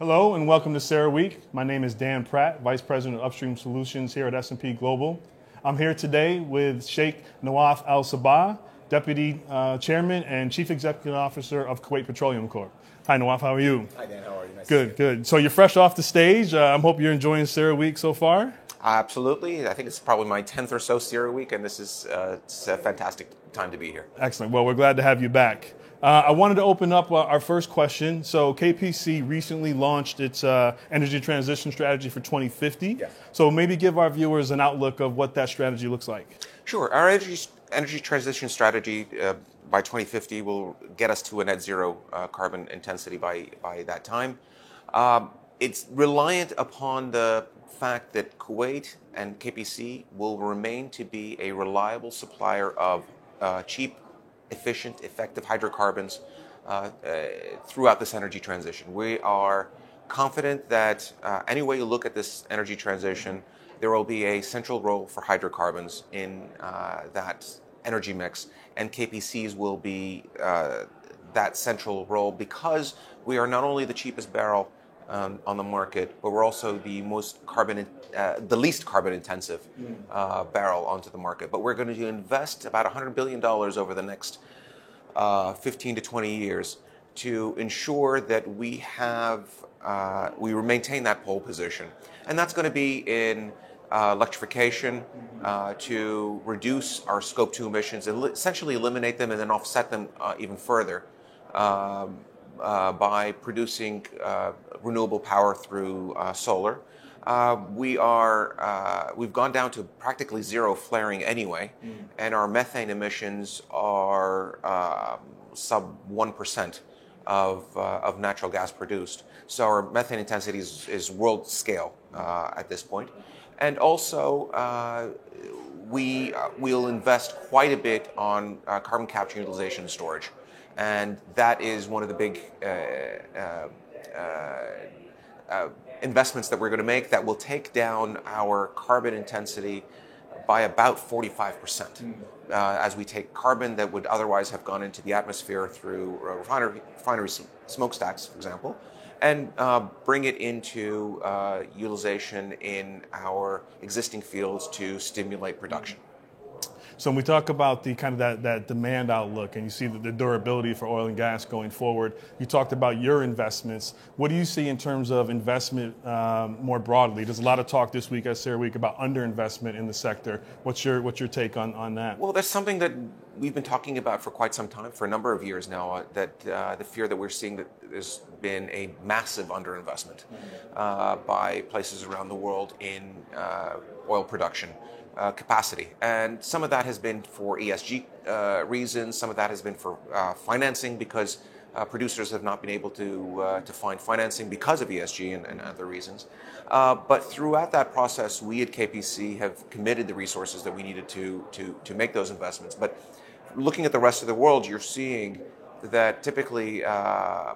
Hello and welcome to CERAWeek. My name is Dan Pratt, Vice President of Upstream Solutions here at S&P Global. I'm here today with Sheikh Nawaf Al Sabah, Deputy Chairman and Chief Executive Officer of Kuwait Petroleum Corp. Hi Nawaf, how are you? Hi Dan, how are you? Nice Good, to see you. good. So you're fresh off the stage. I hope you're enjoying CERAWeek so far. Absolutely. I think it's probably my 10th or so CERAWeek, and this is it's a fantastic time to be here. Excellent. Well, we're glad to have you back. I wanted to open up our first question. So KPC recently launched its energy transition strategy for 2050. Yes. So maybe give our viewers an outlook of what that strategy looks like. Sure. Our energy transition strategy by 2050 will get us to a net zero carbon intensity by that time. It's reliant upon the fact that Kuwait and KPC will remain to be a reliable supplier of cheap, efficient, effective hydrocarbons throughout this energy transition. We are confident that any way you look at this energy transition, there will be a central role for hydrocarbons in that energy mix, and KPCs will be that central role because we are not only the cheapest barrel on the market, but we're also the least carbon intensive barrel onto the market. But we're going to invest about $100 billion over the next 15 to 20 years to ensure that we maintain that pole position. And that's going to be in electrification to reduce our Scope 2 emissions, and essentially eliminate them and then offset them even further by producing renewable power through solar. We've gone down to practically zero flaring anyway, and our methane emissions are sub 1% of natural gas produced. So our methane intensity is world scale at this point. And also, we'll invest quite a bit on carbon capture, utilization, and storage. And that is one of the big investments that we're going to make that will take down our carbon intensity by about 45%. As we take carbon that would otherwise have gone into the atmosphere through refinery smokestacks, for example, and bring it into utilization in our existing fields to stimulate production. So when we talk about the kind of that demand outlook, and you see the durability for oil and gas going forward, you talked about your investments. What do you see in terms of investment more broadly? There's a lot of talk this week at CERAWeek about underinvestment in the sector. What's your take on that? Well, that's something that we've been talking about for quite some time, for a number of years now, that the fear that we're seeing that there's been a massive underinvestment by places around the world in oil production capacity. And some of that has been for ESG reasons, some of that has been for financing because producers have not been able to find financing because of ESG and other reasons. But throughout that process, we at KPC have committed the resources that we needed to make those investments. But looking at the rest of the world, you're seeing that typically a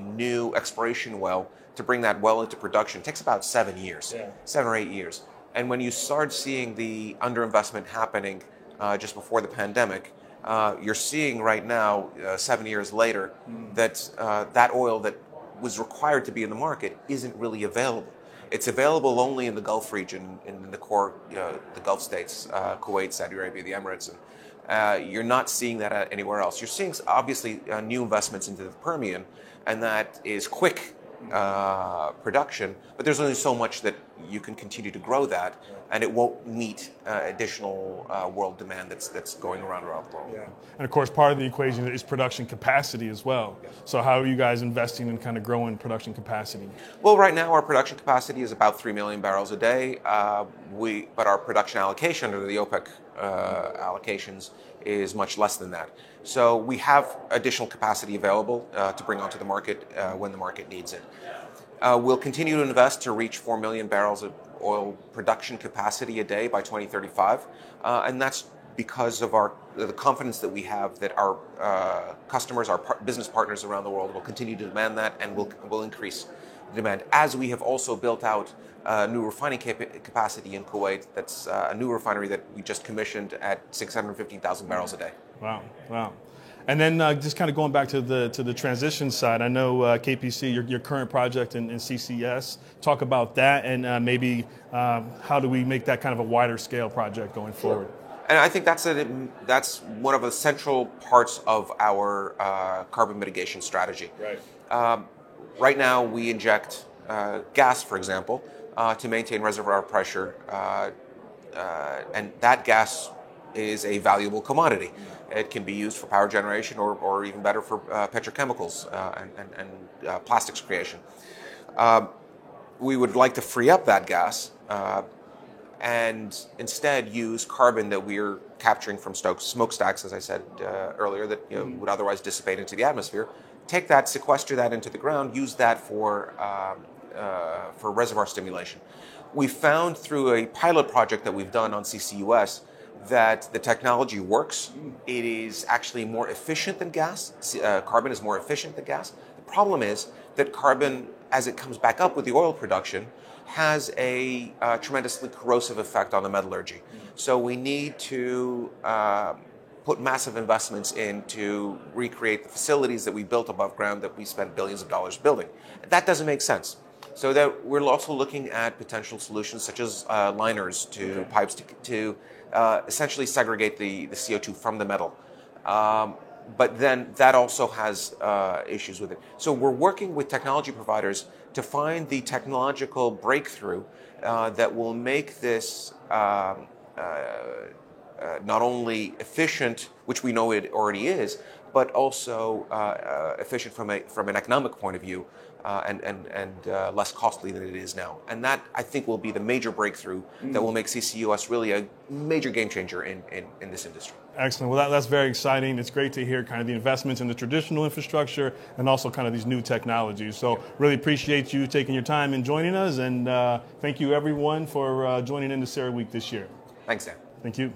new exploration well, to bring that well into production, takes about 7 years, 7 or 8 years. And when you start seeing the underinvestment happening just before the pandemic, you're seeing right now, 7 years later, that that oil that was required to be in the market isn't really available. It's available only in the Gulf region, in the core, the Gulf states, Kuwait, Saudi Arabia, the Emirates, and you're not seeing that anywhere else. You're seeing obviously new investments into the Permian, and that is quick production, but there's only so much that you can continue to grow that, and it won't meet additional world demand that's going around the world. Yeah. And of course, part of the equation is production capacity as well. Yes. So how are you guys investing in kind of growing production capacity? Well, right now our production capacity is about 3 million barrels a day, but our production allocation under the OPEC allocations is much less than that. So we have additional capacity available to bring onto the market when the market needs it. We'll continue to invest to reach 4 million barrels of oil production capacity a day by 2035, and that's because of the confidence that we have that our customers, our business partners around the world will continue to demand that, and will increase demand. As we have also built out new refining capacity in Kuwait, that's a new refinery that we just commissioned at 615,000 barrels a day. Wow, wow. And then just kind of going back to the transition side, I know KPC, your current project in CCS, talk about that and maybe how do we make that kind of a wider scale project going forward? And I think that's one of the central parts of our carbon mitigation strategy. Right. Right now, we inject gas, for example, to maintain reservoir pressure, and that gas is a valuable commodity. It can be used for power generation or even better for petrochemicals and plastics creation. We would like to free up that gas and instead use carbon that we're capturing from smokestacks, as I said earlier, that would otherwise dissipate into the atmosphere. Take that, sequester that into the ground, use that for reservoir stimulation. We found through a pilot project that we've done on CCUS that the technology works. It is actually more efficient than gas. Carbon is more efficient than gas. The problem is that carbon, as it comes back up with the oil production, has a tremendously corrosive effect on the metallurgy. So we need to put massive investments in to recreate the facilities that we built above ground that we spent billions of dollars building. That doesn't make sense. So that we're also looking at potential solutions such as liners to pipes to essentially segregate the CO2 from the metal. But then that also has issues with it. So we're working with technology providers to find the technological breakthrough that will make this not only efficient, which we know it already is, but also efficient from an economic point of view and less costly than it is now. And that, I think, will be the major breakthrough that will make CCUS really a major game changer in this industry. Excellent. Well, that's very exciting. It's great to hear kind of the investments in the traditional infrastructure and also kind of these new technologies. So really appreciate you taking your time and joining us. And thank you, everyone, for joining in the CERAWeek this year. Thanks, Dan. Thank you.